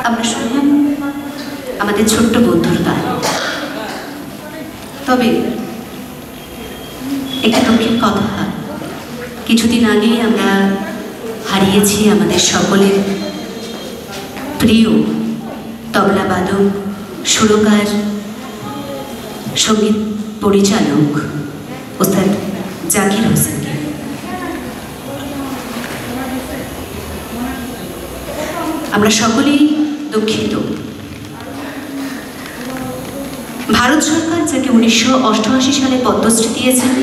আমরা শুনলাম আমাদের ছোট্ট বন্ধুর গান। তবে একটা দুঃখের কথা, কিছুদিন আগে আমরা হারিয়েছি আমাদের সকলের প্রিয় তবলাবাদক, সুরকার, সঙ্গীত পরিচালক ওস্তাদ জাকির হোসেনকে। আমরা সকলেই দুঃখিত। ভারত সরকার যাকে 1988 সালে পদ্মশ্রী দিয়েছেন,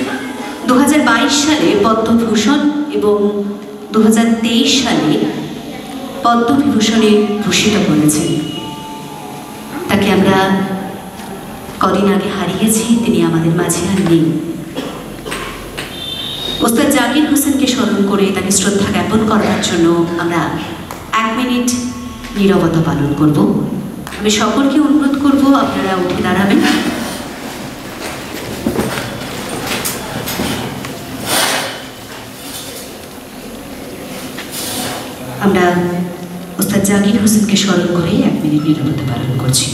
2022 সালে পদ্মভূষণ এবং 2023 সালে পদ্মবিভূষণে ভূষিত করেছেন। তাকে আমরা কদিন আগে হারিয়েছি, তিনি আমাদের মাঝে আর নেই। ওস্তাদ জাকির হোসেনকে স্মরণ করে তাকে শ্রদ্ধা জ্ঞাপন করার জন্য আমরা 1 মিনিট নীরবতা পালন করব। আমি সকলকে অনুরোধ করব আপনারা উঠে দাঁড়াবেন। আমরা ওস্তাদ জাকির হোসেনকে স্মরণ করে 1 মিনিট নীরবতা পালন করছি।